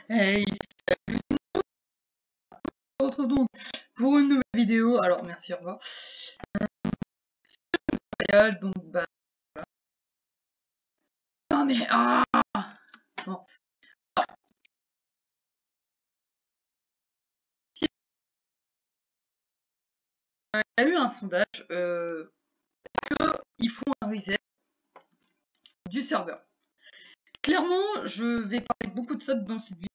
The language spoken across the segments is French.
Hey, salut, on se retrouve donc pour une nouvelle vidéo. Alors, merci, au revoir. Donc, bah, non, mais, bon. Il y a eu un sondage, ils font un reset du serveur. Clairement, je vais parler beaucoup de ça dans cette vidéo.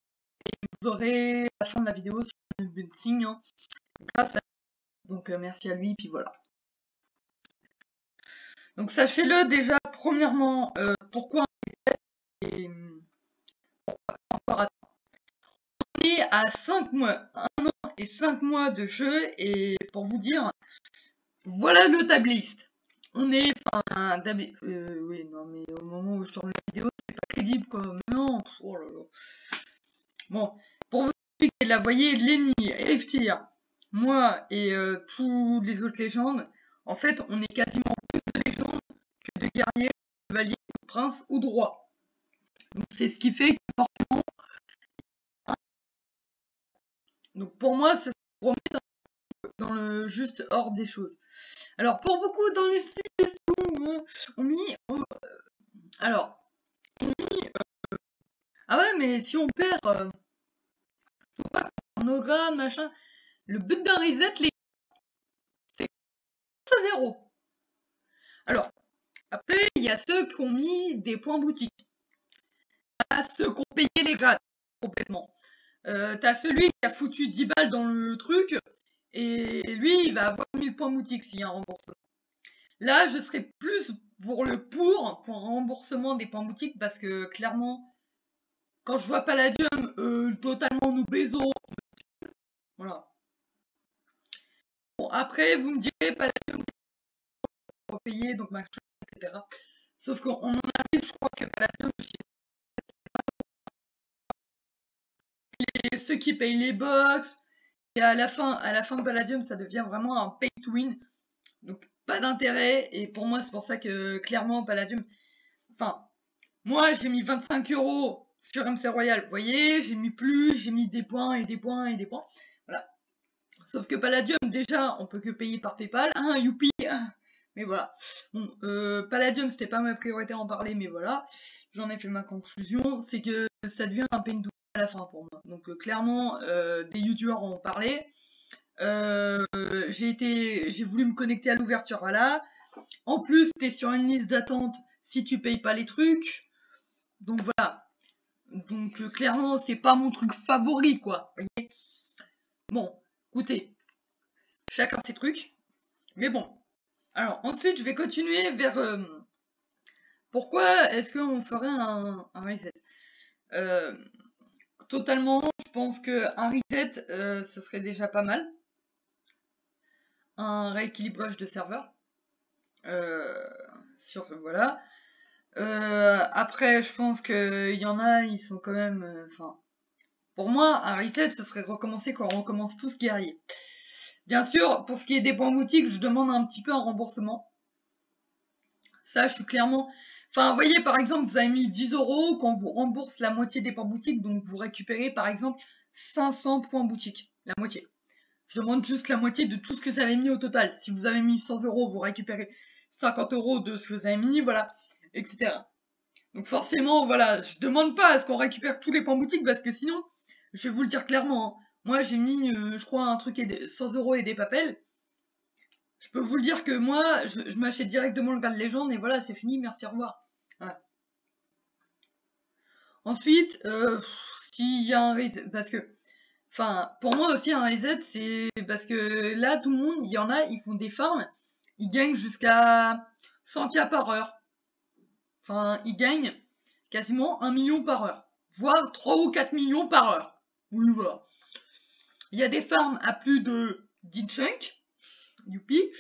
Et vous aurez la fin de la vidéo sur le bunting, hein, grâce à donc merci à lui, puis voilà. Donc sachez-le déjà, premièrement, pourquoi un reset et encore on est à 5 mois, 1 an et 5 mois de jeu, et pour vous dire, voilà le tabliste. On est, enfin, oui, non, mais au moment où je tourne la vidéo, c'est pas crédible, quoi. Non, oh là là. Bon, pour vous expliquer, là, vous voyez, Lenny, FTR, moi et tous les autres légendes, en fait, on est quasiment plus de légendes que de guerriers, de chevaliers, de princes ou de rois. Donc, c'est ce qui fait que forcément. Donc, pour moi, ça se remet dans le juste ordre des choses. Alors, pour beaucoup dans les suggestions, on mis. Alors, on mis. Ah ouais, mais si on perd. Faut pas qu'on autographe, machin. Le but d'un reset, c'est à 0. Alors, après, il y a ceux qui ont mis des points boutiques. T'as ceux qui ont payé les grades complètement. T'as celui qui a foutu 10 balles dans le truc. Et lui, il va avoir 1000 points boutiques s'il y a un remboursement. Là, je serais plus pour un remboursement des points boutiques parce que clairement, quand je vois Palladium totalement nous baiser, voilà. Bon, après, vous me direz Palladium pour payer, donc machin, etc. Sauf qu'on en arrive, je crois que Palladium, ceux qui payent les box, et à la fin de Palladium, ça devient vraiment un pay to win. Donc, pas d'intérêt. Et pour moi, c'est pour ça que clairement, Palladium. Enfin, moi, j'ai mis 25 € sur MC Royal. Vous voyez, j'ai mis plus, j'ai mis des points et des points et des points. Voilà. Sauf que Palladium, déjà, on peut que payer par PayPal. Hein, youpi. Mais voilà. Bon, Palladium, c'était pas ma priorité à en parler, mais voilà. J'en ai fait ma conclusion. C'est que ça devient un pain to à la fin pour moi. Donc, clairement, des youtubeurs en ont parlé. J'ai voulu me connecter à l'ouverture, voilà. En plus, t'es sur une liste d'attente si tu payes pas les trucs. Donc voilà. Donc clairement, c'est pas mon truc favori, quoi. Vous voyez. Bon, écoutez, chacun ses trucs. Mais bon. Alors ensuite, je vais continuer vers pourquoi est-ce qu'on ferait un reset. Totalement, je pense qu'un reset, ce serait déjà pas mal. Un rééquilibrage de serveur. Voilà. Après, je pense qu'il y en a, ils sont quand même. Pour moi, un reset, ce serait recommencer quand on recommence tous guerrier. Bien sûr, pour ce qui est des points boutiques, je demande un petit peu un remboursement. Ça, je suis clairement. Enfin, vous voyez, par exemple, vous avez mis 10 €, quand vous rembourse la moitié des points boutiques, donc vous récupérez, par exemple, 500 points boutiques. La moitié. Je demande juste la moitié de tout ce que vous avez mis au total. Si vous avez mis 100 €, vous récupérez 50 € de ce que vous avez mis, voilà, etc. Donc forcément, voilà, je demande pas à ce qu'on récupère tous les points boutiques parce que sinon, je vais vous le dire clairement, hein, moi j'ai mis, je crois, un truc 100 € et des papels. Je peux vous le dire que moi, je m'achète directement le Graal Légende et voilà, c'est fini, merci, au revoir. Voilà. Ensuite, s'il y a un reset, parce que, enfin, pour moi aussi un reset, c'est parce que là, tout le monde, il y en a, ils font des farms, ils gagnent jusqu'à 100K par heure. Enfin, ils gagnent quasiment 1 million par heure, voire 3 ou 4 millions par heure. Oui, voilà. Il y a des farms à plus de 10 chunks, youpi.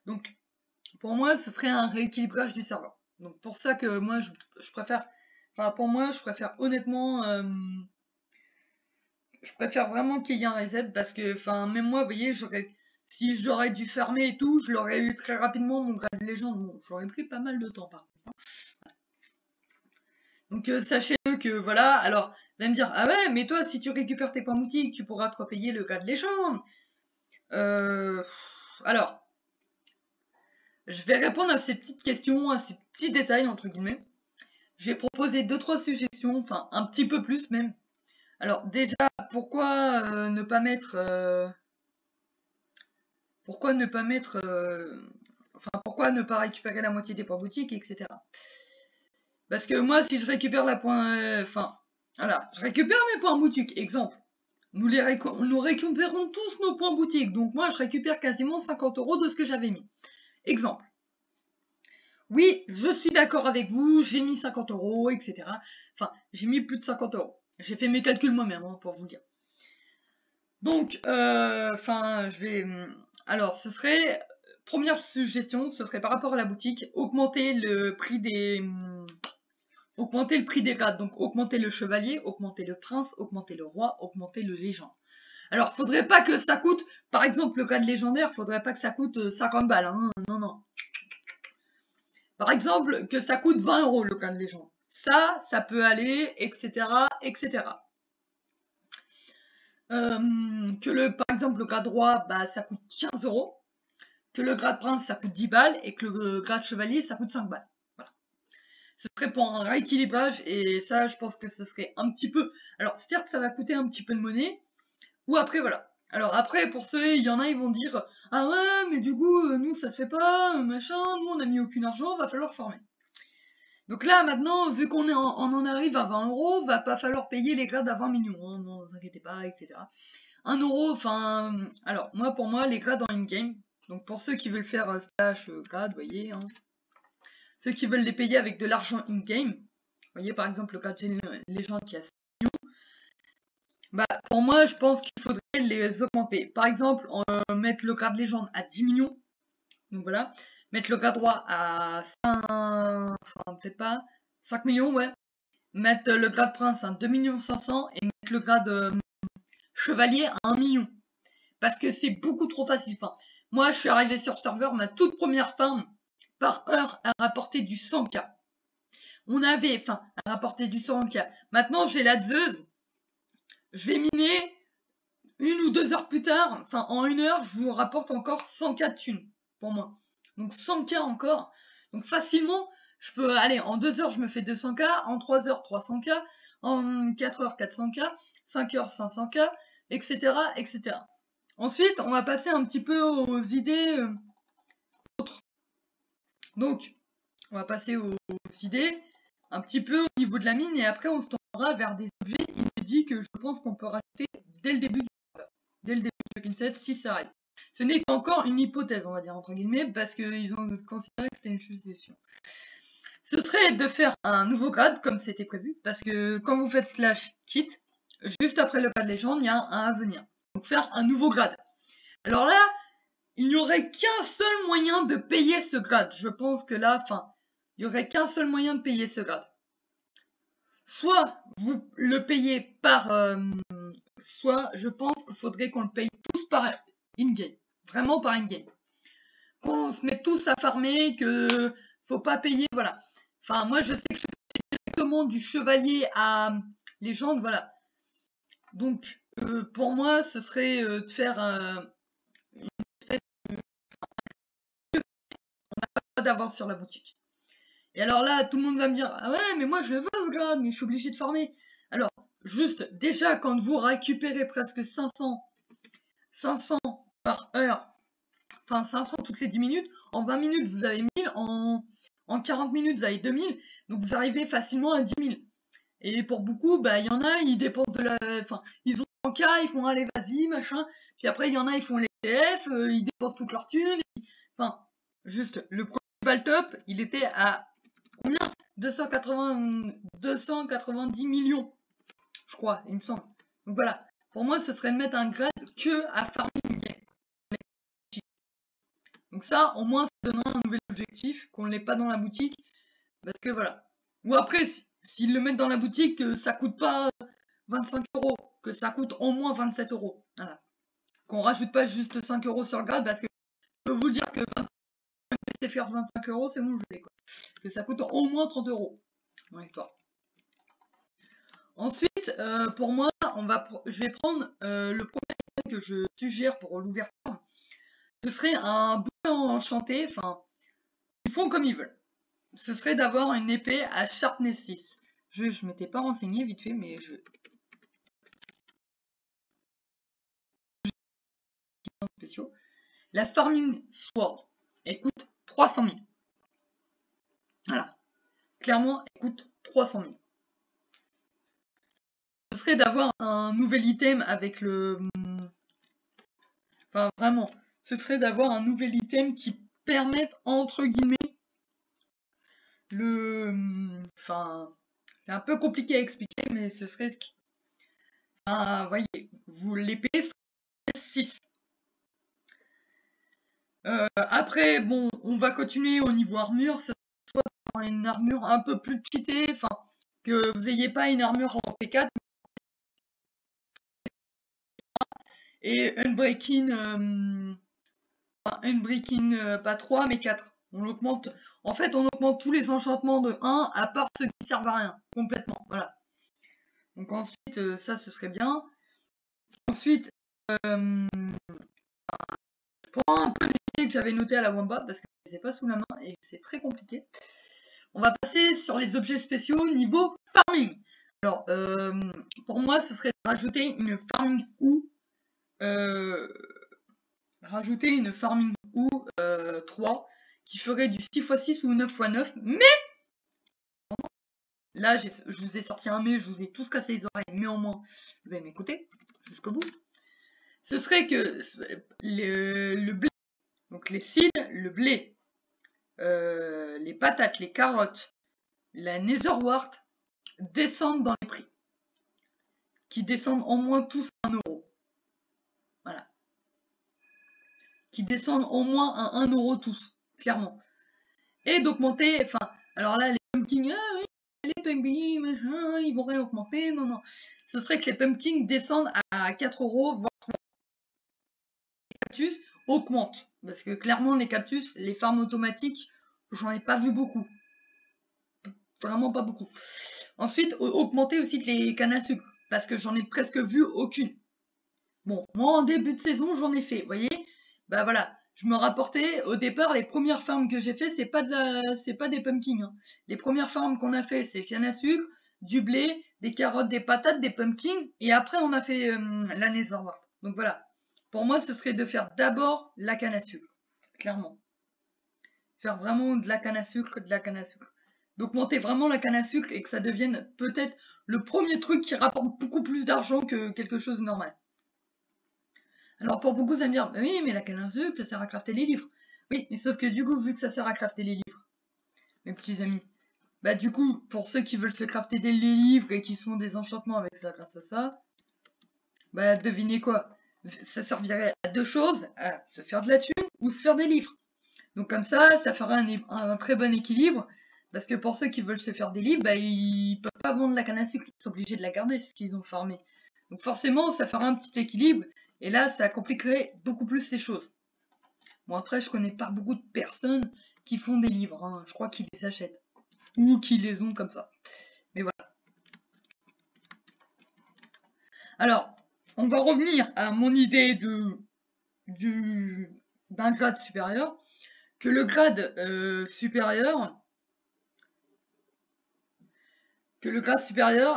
Donc, pour moi, ce serait un rééquilibrage du serveur. Donc, pour ça que moi, je préfère. Enfin, pour moi, je préfère honnêtement. Je préfère vraiment qu'il y ait un reset parce que, enfin, même moi, vous voyez, si j'aurais dû fermer et tout, je l'aurais eu très rapidement, mon Graal Légende. Bon, j'aurais pris pas mal de temps par contre. Donc, sachez-le que voilà. Alors, allez me dire, ah ouais, mais toi, si tu récupères tes points boutiques, tu pourras te repayer le grade légende. Alors, je vais répondre à ces petites questions, à ces petits détails, entre guillemets. Je vais proposer 2-3 suggestions, enfin, un petit peu plus même. Alors, déjà, pourquoi ne pas mettre... pourquoi ne pas mettre... enfin, pourquoi ne pas récupérer la moitié des points boutiques, etc. Parce que moi, si je récupère la point... Enfin, voilà, je récupère mes points boutiques, exemple. Nous récupérons tous nos points boutiques. Donc moi, je récupère quasiment 50 € de ce que j'avais mis. Exemple. Oui, je suis d'accord avec vous, j'ai mis 50 €, etc. Enfin, j'ai mis plus de 50 €. J'ai fait mes calculs moi-même, hein, pour vous dire. Donc, enfin, je vais... Alors, ce serait... Première suggestion, ce serait par rapport à la boutique, augmenter le prix des... Augmenter le prix des grades. Donc, augmenter le chevalier, augmenter le prince, augmenter le roi, augmenter le légende. Alors, faudrait pas que ça coûte... Par exemple, le grade légendaire, faudrait pas que ça coûte 50 balles, hein. Non, non. Par exemple, que ça coûte 20 € le grade légende. Ça peut aller, etc., etc. Par exemple, le grade roi, bah, ça coûte 15 €. Que le grade prince, ça coûte 10 balles. Et que le grade chevalier, ça coûte 5 balles. Voilà. Ce serait pour un rééquilibrage. Et ça, je pense que ce serait un petit peu... Alors, certes, ça va coûter un petit peu de monnaie. Ou après, voilà. Alors après, pour ceux, il y en a, ils vont dire « Ah ouais, mais du coup, nous, ça se fait pas, machin, nous, on a mis aucun argent, va falloir former. » Donc là, maintenant, vu qu'on en arrive à 20 €, va pas falloir payer les grades à 20 millions, hein, non, vous inquiétez pas, etc. 1 €, enfin... Alors, moi, pour moi, les grades en in-game, donc pour ceux qui veulent faire slash grade, vous voyez, hein, ceux qui veulent les payer avec de l'argent in-game, vous voyez, par exemple, le grade légende qui a 6 millions, bah, pour moi, je pense qu'il faudrait les augmenter. Par exemple, mettre le grade légende à 10 millions, donc voilà, mettre le grade roi à 5... Enfin, peut-être pas, 5 millions, ouais. Mettre le grade prince à 2 500 000 et mettre le grade chevalier à 1 million. Parce que c'est beaucoup trop facile. Enfin, moi, je suis arrivé sur serveur, ma toute première farm par heure a rapporté du 100K. On avait, enfin, a rapporté du 100K. Maintenant, j'ai la Zeus. Je vais miner 1 ou 2 heures plus tard. Enfin, en 1 heure, je vous rapporte encore 100K de thunes pour moi. Donc 100K encore. Donc facilement, je peux aller en 2 heures, je me fais 200K. En 3 heures, 300K. En 4 heures, 400K. 5 heures, 500K. Etc. etc. Ensuite, on va passer un petit peu aux idées autres. Donc, on va passer aux idées un petit peu au niveau de la mine et après on se tournera vers des objets inédits que je pense qu'on peut rajouter dès le début de Tekken 7 si ça arrive. Ce n'est qu'encore une hypothèse, on va dire entre guillemets, parce qu'ils ont considéré que c'était une suggestion. Ce serait de faire un nouveau grade comme c'était prévu, parce que quand vous faites slash kit, juste après le grade légende, il y a un à venir. Donc faire un nouveau grade. Alors là, il n'y aurait qu'un seul moyen de payer ce grade. Je pense que là, enfin, il n'y aurait qu'un seul moyen de payer ce grade. Soit vous le payez par... soit je pense qu'il faudrait qu'on le paye tous par in-game. Vraiment par in-game. Qu'on se mette tous à farmer, que faut pas payer, voilà. Enfin, moi je sais que je paye directement du chevalier à légende, voilà. Donc, pour moi, ce serait de faire une espèce de... On n'a pas d'avance sur la boutique. Et alors là, tout le monde va me dire « Ah ouais, mais moi je le veux ce grade, mais je suis obligé de farmer. » Alors, juste, déjà, quand vous récupérez presque 500 par heure, enfin 500 toutes les 10 minutes, en 20 minutes, vous avez 1000, en 40 minutes, vous avez 2000, donc vous arrivez facilement à 10 000. Et pour beaucoup, bah, il y en a, ils dépensent de la... Enfin, ils ont un cas, ils font « Allez, vas-y, machin ». Puis après, il y en a, ils font les TF, ils dépensent toute leur thune. Enfin, juste, le premier Baltop, il était à... Combien 290 millions, je crois, il me semble. Donc voilà, pour moi, ce serait de mettre un grade que à farming game. Donc ça, au moins, ça donnera un nouvel objectif, qu'on ne l'ait pas dans la boutique. Parce que voilà. Ou après, s'ils le mettent dans la boutique, que ça coûte pas 25 €, que ça coûte au moins 27 €. Voilà. Qu'on rajoute pas juste 5 € sur le grade, parce que je peux vous le dire que 25 faire 25 €, c'est bon, je l'ai, quoi. Que ça coûte au moins 30 € dans l'histoire. Ensuite, pour moi, je vais prendre le premier item que je suggère pour l'ouverture. Ce serait un bouquin enchanté, enfin, ils font comme ils veulent. Ce serait d'avoir une épée à sharpness 6. Je m'étais pas renseigné vite fait, mais spéciaux. La Farming Sword, elle coûte 300 000. Voilà. Clairement, elle coûte 300 000. Ce serait d'avoir un nouvel item avec le... Enfin, vraiment, ce serait d'avoir un nouvel item qui permette, entre guillemets, Enfin, c'est un peu compliqué à expliquer, mais ce serait... Enfin, voyez, l'épée serait 6. Après, bon, on va continuer au niveau armure. Ce soit une armure un peu plus cheatée, enfin, que vous n'ayez pas une armure en P4 et Unbreaking, pas 3 mais 4. On augmente, en fait, on augmente tous les enchantements de 1 à part ceux qui servent à rien, complètement. Voilà. Donc ensuite, ça, ce serait bien. Ensuite, pour un peu les que j'avais noté à la Wamba, parce que je les ai pas sous la main et c'est très compliqué. On va passer sur les objets spéciaux niveau farming. Alors, pour moi, ce serait de rajouter une farming ou 3 qui ferait du 6x6 ou 9x9. Mais là, je vous ai sorti un mais, je vous ai tous cassé les oreilles. Mais au moins, vous allez m'écouter jusqu'au bout. Ce serait que le blé, donc les seeds, le blé, les patates, les carottes, la netherwort descendent dans les prix. Qui descendent au moins tous à 1 euro. Voilà. Qui descendent au moins à 1 euro tous, clairement. Et d'augmenter, enfin, alors là, les pumpkins, ah oui, les pumpkins, machin, ils vont rien augmenter, non, non. Ce serait que les pumpkins descendent à 4 euros, voire 3. Les cactus augmentent. Parce que clairement, les cactus, les farms automatiques, j'en ai pas vu beaucoup. Vraiment pas beaucoup. Ensuite, augmenter aussi les cannes à sucre. Parce que j'en ai presque vu aucune. Bon, moi en début de saison, j'en ai fait, vous voyez. Bah voilà, je me rapportais au départ, les premières farms que j'ai fait, c'est pas des pumpkins. Hein. Les premières farms qu'on a fait, c'est canne à sucre, du blé, des carottes, des patates, des pumpkins, et après on a fait la netherwort. Donc voilà, pour moi, ce serait de faire d'abord la canne à sucre, clairement. Faire vraiment de la canne à sucre, D'augmenter vraiment la canne à sucre et que ça devienne peut-être le premier truc qui rapporte beaucoup plus d'argent que quelque chose de normal. Alors pour beaucoup, ça me dire, bah oui, mais la canne à sucre, ça sert à crafter les livres. Oui, mais sauf que du coup, vu que ça sert à crafter les livres, mes petits amis, bah du coup, pour ceux qui veulent se crafter des livres et qui font des enchantements avec ça, grâce à ça, bah devinez quoi, ça servirait à 2 choses, à se faire de la thune ou se faire des livres. Donc comme ça fera un très bon équilibre, parce que pour ceux qui veulent se faire des livres, bah ils peuvent pas vendre la canne à sucre, ils sont obligés de la garder, ce qu'ils ont farmé. Donc forcément, ça fera un petit équilibre, et là, ça compliquerait beaucoup plus ces choses. Bon, après, je connais pas beaucoup de personnes qui font des livres, hein. Je crois qu'ils les achètent, ou qui les ont comme ça. Mais voilà. Alors, on va revenir à mon idée d'un grade supérieur, que le grade supérieur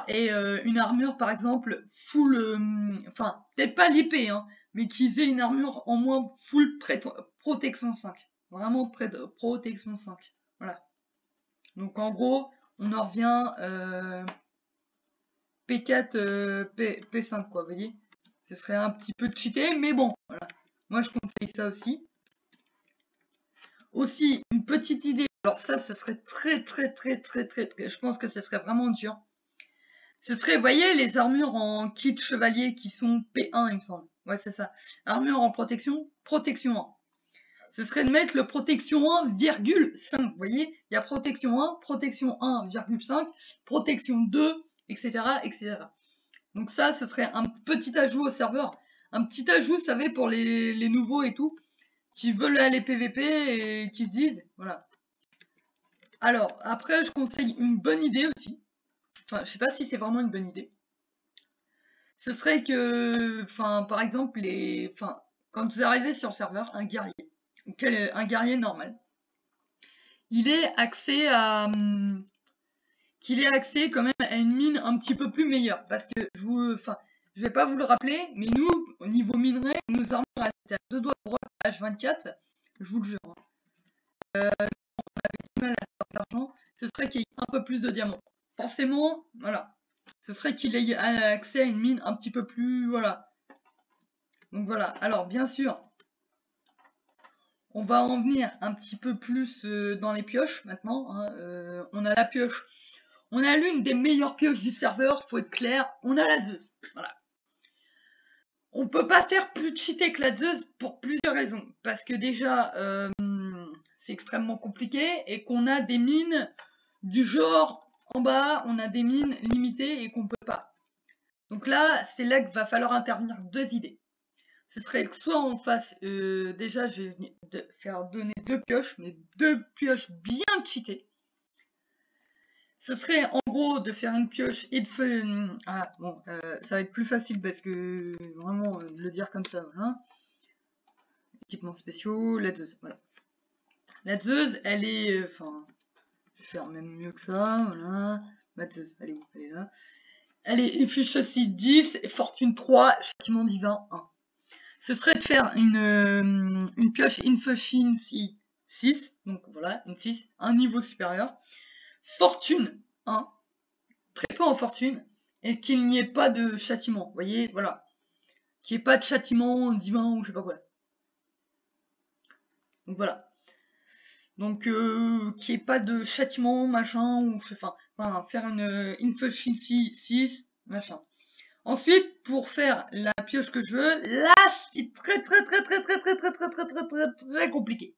ait une armure par exemple full, enfin peut-être pas l'épée, hein, mais qu'ils aient une armure en moins full protection 5. Vraiment protection 5. Voilà. Donc en gros, on en revient P4, P5 quoi, vous voyez. Ce serait un petit peu cheaté, mais bon, voilà. Moi je conseille ça aussi. Aussi, une petite idée, alors ça, ce serait très, je pense que ce serait vraiment dur. Ce serait, vous voyez, les armures en kit chevalier qui sont P1, il me semble. Ouais, c'est ça. Armure en protection 1. Ce serait de mettre le protection 1,5. Vous voyez, il y a protection 1, protection 1,5, protection 2, etc., etc. Donc ça, ce serait un petit ajout au serveur. Un petit ajout, vous savez, pour les nouveaux et tout, qui veulent aller PVP et qui se disent, voilà. Alors, après, je conseille une bonne idée aussi. Enfin, je sais pas si c'est vraiment une bonne idée. ce serait que, enfin, par exemple, quand vous arrivez sur le serveur, un guerrier normal, il est accès à, qu'il ait accès quand même à une mine un petit peu plus meilleure. Parce que je vais pas vous le rappeler, mais nous, au niveau minerai, nos armures étaient à 2 doigts de H24, je vous le jure. On avait du mal à se faire d'argent, ce serait qu'il y ait un peu plus de diamants. Forcément, voilà. Ce serait qu'il ait accès à une mine un petit peu plus, voilà. Donc voilà. Alors, bien sûr, on va en venir un petit peu plus dans les pioches maintenant. Hein. On a la pioche. On a l'une des meilleures pioches du serveur, faut être clair. On a la Zeus. Voilà. On peut pas faire plus cheaté que la Zeus pour plusieurs raisons. Parce que déjà, c'est extrêmement compliqué et qu'on a des mines du genre en bas, on a des mines limitées et qu'on peut pas. Donc là, c'est là qu'il va falloir intervenir 2 idées. Ce serait que soit on fasse, déjà je vais faire donner 2 pioches, mais 2 pioches bien cheatées. Ce serait en gros de faire une pioche et de feu. Ah bon, ça va être plus facile parce que vraiment le dire comme ça, voilà. Équipements spéciaux, la Zeus, voilà. La Zeus, elle est, enfin, je vais faire même mieux que ça, voilà. La Zeus, elle est où? Elle est là. Elle est efficiency 10, fortune 3, châtiment divin 1. Ce serait de faire une pioche efficiency 6, donc voilà, une 6, un niveau supérieur. Fortune 1, très peu en fortune, et qu'il n'y ait pas de châtiment, vous voyez, voilà. Qu'il n'y ait pas de châtiment divin ou je sais pas quoi. Donc voilà. Donc qu'il n'y ait pas de châtiment, machin, ou enfin faire une efficiency 6, machin. Ensuite, pour faire la pioche que je veux, là, c'est très compliqué.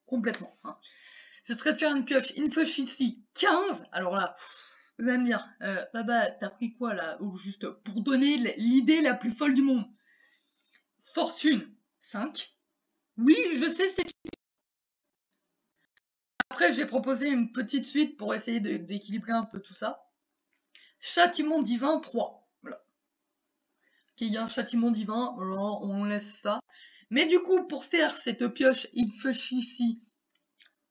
Complètement. Hein. Ce serait de faire une pioche efficiency 15. Alors là, vous allez me dire, Baba, t'as pris quoi là? Ou juste pour donner l'idée la plus folle du monde. Fortune 5. Oui, je sais, c'est... Après, j'ai proposé une petite suite pour essayer d'équilibrer un peu tout ça. Châtiment divin 3. Voilà. Qu'il y a un châtiment divin, voilà, on laisse ça. Mais du coup, pour faire cette pioche efficiency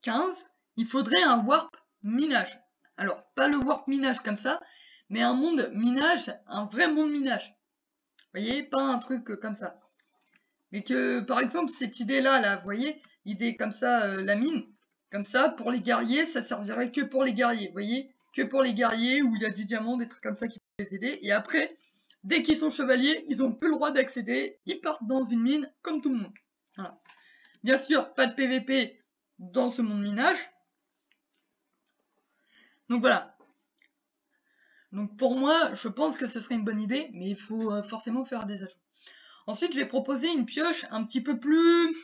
15, il faudrait un warp minage. Alors, pas le warp minage comme ça, mais un monde minage, un vrai monde minage. Vous voyez, pas un truc comme ça. Mais que, par exemple, cette idée-là, là, vous voyez, l'idée comme ça, la mine, comme ça, pour les guerriers, ça servirait que pour les guerriers, vous voyez, que pour les guerriers où il y a du diamant, des trucs comme ça qui peuvent les aider. Et après, dès qu'ils sont chevaliers, ils n'ont plus le droit d'accéder, ils partent dans une mine comme tout le monde. Voilà. Bien sûr, pas de PVP dans ce monde minage. Donc voilà. Donc pour moi, je pense que ce serait une bonne idée, mais il faut forcément faire des ajouts. Ensuite, j'ai proposé une pioche un petit peu plus...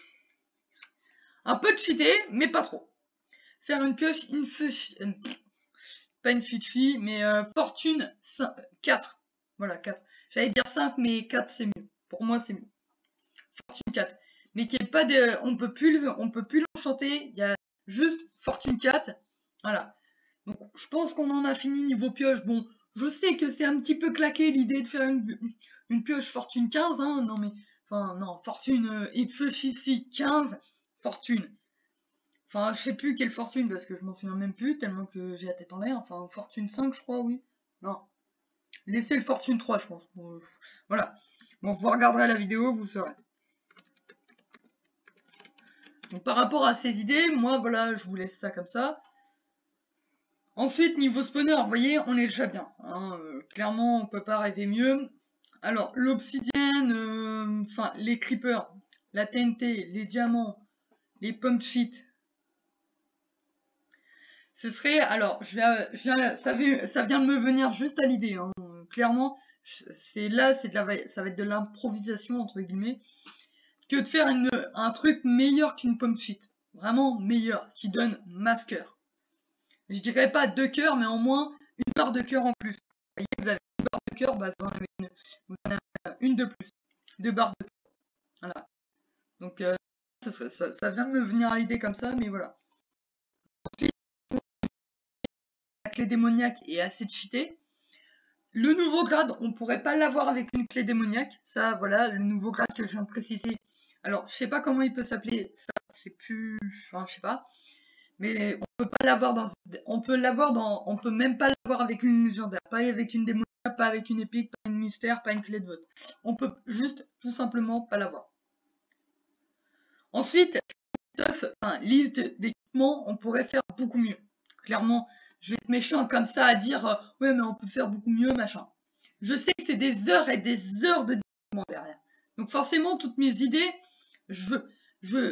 un peu cheatée, mais pas trop. Faire une pioche pas une fichi, mais fortune 4. Voilà, 4. J'allais dire 5, mais 4 c'est mieux. Pour moi, c'est mieux. Fortune 4. Mais qui est pas de... On peut plus l'enchanter. Il y a juste fortune 4. Voilà. Donc, je pense qu'on en a fini niveau pioche. Bon, je sais que c'est un petit peu claqué l'idée de faire une pioche fortune 15, hein. Non, mais, enfin, non, fortune, ici 15, fortune. Enfin, je sais plus quelle fortune parce que je m'en souviens même plus, tellement que j'ai la tête en l'air. Enfin, fortune 5, je crois, oui. Non. Laissez le fortune 3, je pense. Voilà. Bon, vous regarderez la vidéo, vous saurez. Donc, par rapport à ces idées, moi, voilà, je vous laisse ça comme ça. Ensuite, niveau spawner, vous voyez, on est déjà bien. Hein, clairement, on peut pas rêver mieux. Alors, l'obsidienne, enfin, les creepers, la TNT, les diamants, les pump sheets. Ce serait, alors, ça vient de me venir juste à l'idée. Hein, clairement, ça va être de l'improvisation entre guillemets, que de faire un truc meilleur qu'une pump sheet. Vraiment meilleur, qui donne masse cœur. Je dirais pas 2 cœurs, mais au moins une barre de cœur en plus. Vous voyez, vous avez une barre de cœur, bah, vous en avez une de plus. 2 barres de cœur. Voilà. Donc, ça vient de me venir à l'idée comme ça, mais voilà. Ensuite, la clé démoniaque est assez cheatée. Le nouveau grade, on pourrait pas l'avoir avec une clé démoniaque. Ça, voilà, le nouveau grade que je viens de préciser. Alors, je sais pas comment il peut s'appeler. Ça, c'est plus... Enfin, je sais pas. Mais on peut pas l'avoir dans... On peut l'avoir dans... On peut même pas l'avoir avec une légendaire. Pas avec une démoniaque, pas avec une épique, pas une mystère, pas une clé de vote. On peut juste, tout simplement, pas l'avoir. Ensuite, liste d'équipements, on pourrait faire beaucoup mieux. Clairement, je vais être méchant comme ça à dire ouais mais on peut faire beaucoup mieux machin. Je sais que c'est des heures et des heures de développement derrière. Donc forcément toutes mes idées, je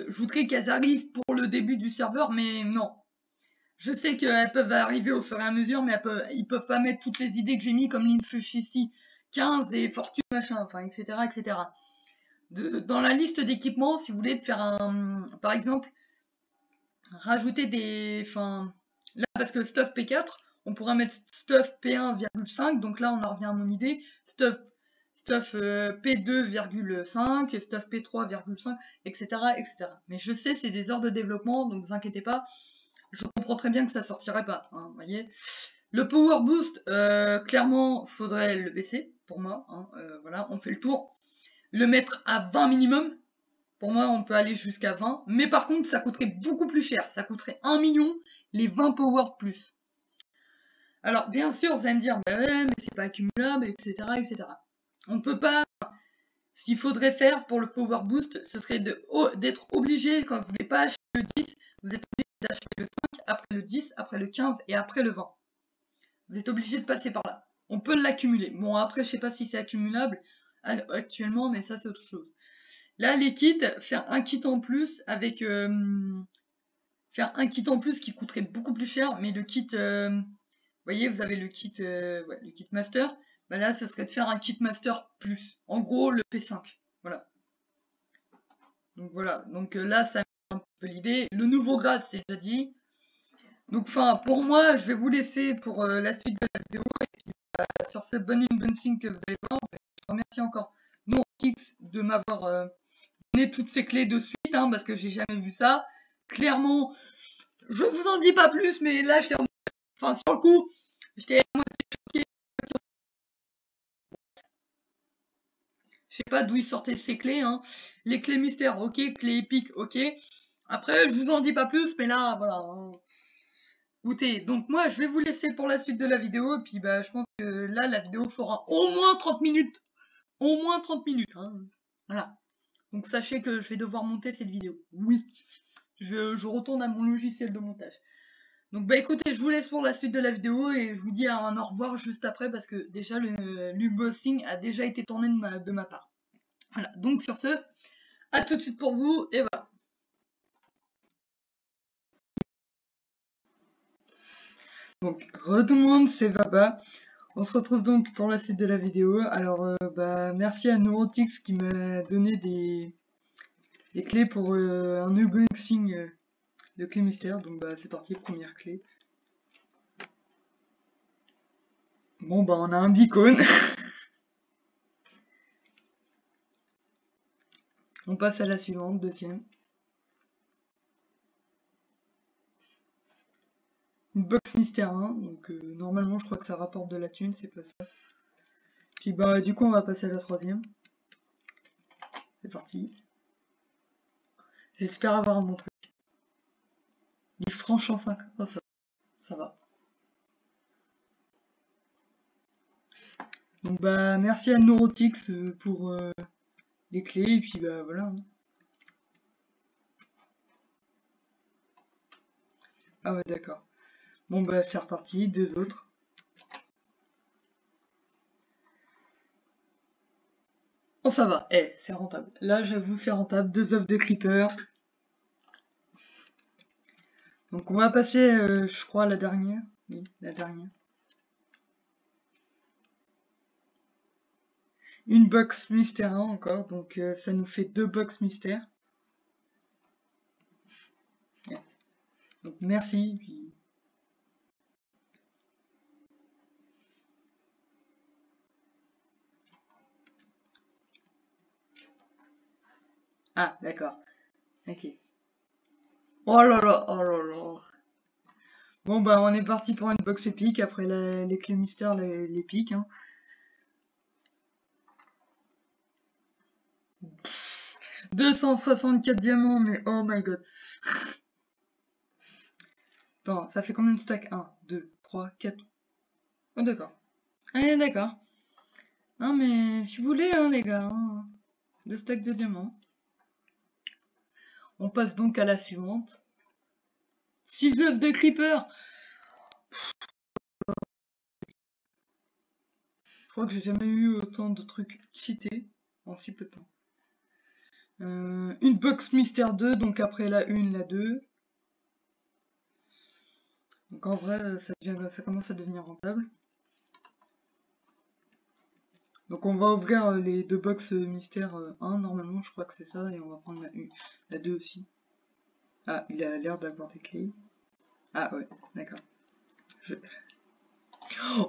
voudrais qu'elles arrivent pour le début du serveur, mais non. Je sais qu'elles peuvent arriver au fur et à mesure, mais ils peuvent pas mettre toutes les idées que j'ai mis comme l'Infushici 15 et Fortune machin, enfin etc etc. Dans la liste d'équipements, si vous voulez de faire par exemple rajouter des... Enfin, là, parce que stuff P4, on pourrait mettre stuff P1,5, donc là, on en revient à mon idée. Stuff P2,5 et stuff P3,5, etc., etc. Mais je sais, c'est des heures de développement, donc vous inquiétez pas. Je comprends très bien que ça sortirait pas, hein, voyez. Le Power Boost, clairement, faudrait le baisser, pour moi. Hein, voilà, on fait le tour. Le mettre à 20 minimum. Pour moi, on peut aller jusqu'à 20. Mais par contre, ça coûterait beaucoup plus cher. Ça coûterait 1 million, les 20 power plus. Alors, bien sûr, vous allez me dire, bah ouais, mais c'est pas accumulable, etc., etc. On peut pas... Ce qu'il faudrait faire pour le power boost, ce serait d'être obligé, quand vous voulez pas acheter le 10, vous êtes obligé d'acheter le 5, après le 10, après le 15 et après le 20. Vous êtes obligé de passer par là. On peut l'accumuler. Bon, après, je sais pas si c'est accumulable actuellement, mais ça, c'est autre chose. Là, les kits, faire un kit en plus avec... faire un kit en plus qui coûterait beaucoup plus cher, mais le kit... vous voyez, vous avez le kit master. Bah là, ce serait de faire un kit master plus. En gros, le P5. Voilà. Donc voilà. Donc là, ça met un peu l'idée. Le nouveau grade, c'est déjà dit. Donc enfin, pour moi, je vais vous laisser pour la suite de la vidéo. Et puis, sur ce bon unboxing que vous allez voir, je remercie encore Nourtix de m'avoir donné toutes ces clés de suite, hein, parce que j'ai jamais vu ça. Clairement, je vous en dis pas plus, mais là, sur le coup, j'étais à moitié choqué. Je sais pas d'où ils sortaient ces clés, hein. Les clés mystères, ok. Clés épiques, ok. Après, je vous en dis pas plus, mais là, voilà. Hein. Goûtez. Donc moi, je vais vous laisser pour la suite de la vidéo. Et puis, bah, je pense que là, la vidéo fera au moins 30 minutes. Au moins 30 minutes, hein. Voilà. Donc sachez que je vais devoir monter cette vidéo. Oui. Je retourne à mon logiciel de montage. Donc bah écoutez, je vous laisse pour la suite de la vidéo et je vous dis un au revoir juste après parce que déjà l'unboxing a déjà été tourné de ma part. Voilà, donc sur ce, à tout de suite pour vous et voilà. Donc, tout le monde, c'est Baba. On se retrouve donc pour la suite de la vidéo. Alors, bah merci à Neurotix qui m'a donné des clés pour un unboxing de clés mystères. Donc bah c'est parti, première clé. Bon bah on a un beacon. On passe à la suivante, deuxième. Une box mystère 1, donc normalement je crois que ça rapporte de la thune, c'est pas ça. Puis bah du coup on va passer à la troisième. C'est parti. J'espère avoir un bon truc. Livre tranchant 5. Oh, ça va. Donc bah merci à Neurotix pour les clés et puis bah voilà. Hein. Ah ouais d'accord. Bon bah c'est reparti, deux autres. Oh ça va, c'est rentable. Là j'avoue c'est rentable, deux œufs de creeper. Donc on va passer je crois à la dernière. Oui, la dernière. Une box mystère 1 encore, donc ça nous fait deux box mystères. Donc merci. Puis... Ah d'accord. Ok. Oh là là, oh là là. Bon bah on est parti pour une box épique après les clés mystères, les pics. Hein. 264 diamants, mais oh my god. Attends, ça fait combien de stacks? 1, 2, 3, 4. Oh d'accord. Allez, d'accord. Non mais si vous voulez, hein, les gars. Hein, 2 stacks de diamants. On passe donc à la suivante. 6 œufs de creeper. Je crois que j'ai jamais eu autant de trucs cheatés en si peu de temps. Une box mystère 2, donc après la 1, la 2. Donc en vrai, ça commence à devenir rentable. Donc on va ouvrir les 2 box mystère 1, normalement je crois que c'est ça, et on va prendre la 2 aussi. Ah, il a l'air d'avoir des clés. Ah ouais, d'accord.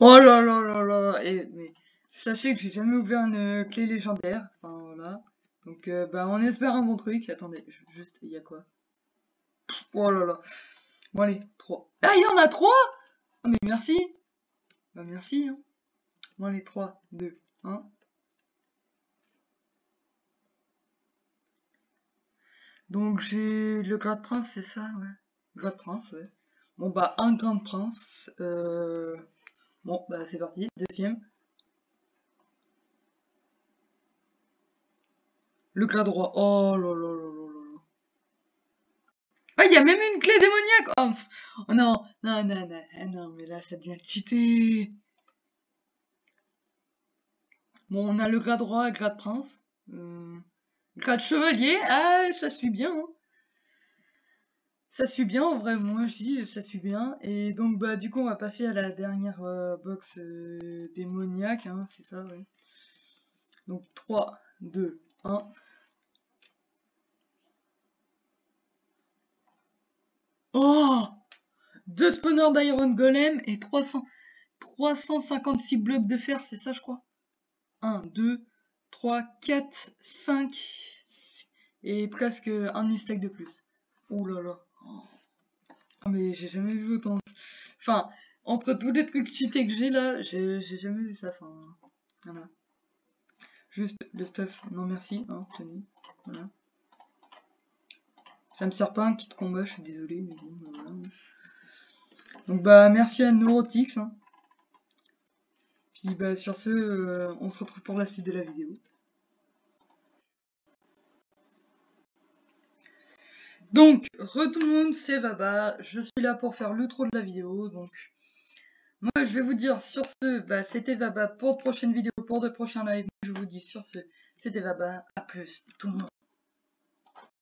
Oh là là là là. Mais sachez que j'ai jamais ouvert une clé légendaire. Enfin voilà. Donc bah on espère un bon truc. Attendez, juste, il y a quoi? Oh là là. Bon allez, 3. Ah, il y en a 3. Ah mais merci. Bah merci. Hein. Bon allez, 3, 2, 1. Donc j'ai le grade prince, c'est ça, ouais. Grade prince, ouais. Bon bah un grade prince. Bon bah c'est parti. Deuxième. Le grade roi. Oh là là là là là. Ah, il y a même une clé démoniaque. Oh non, non, non, non, non, mais là ça devient cheaté. Bon, on a le grade roi et grade prince. Grade chevalier, ah, ça suit bien. Hein. Ça suit bien, en vrai, moi je dis, ça suit bien. Et donc, bah, du coup, on va passer à la dernière box démoniaque, hein, c'est ça, ouais. Donc, 3, 2, 1. Oh 2 spawners d'Iron Golem et 356 blocs de fer, c'est ça, je crois. 1, 2, 3, 4, 5 et presque un stack de plus. Ouh là là. Oh, mais j'ai jamais vu autant. Enfin, entre tous les trucs cheatés que j'ai là, j'ai jamais vu ça. Enfin, voilà. Juste le stuff. Non merci, hein, Tony. Voilà. Ça me sert pas un kit combat, je suis désolé, mais bon, bah, voilà. Donc bah merci à Neurotix. Hein. Puis bah sur ce, on se retrouve pour la suite de la vidéo. Donc, re tout le monde, c'est Vaba. Je suis là pour faire l'outro de la vidéo. Donc, moi, je vais vous dire sur ce, bah, c'était Vaba pour de prochaines vidéos, pour de prochains lives. Je vous dis sur ce, c'était Vaba. À plus, tout le monde.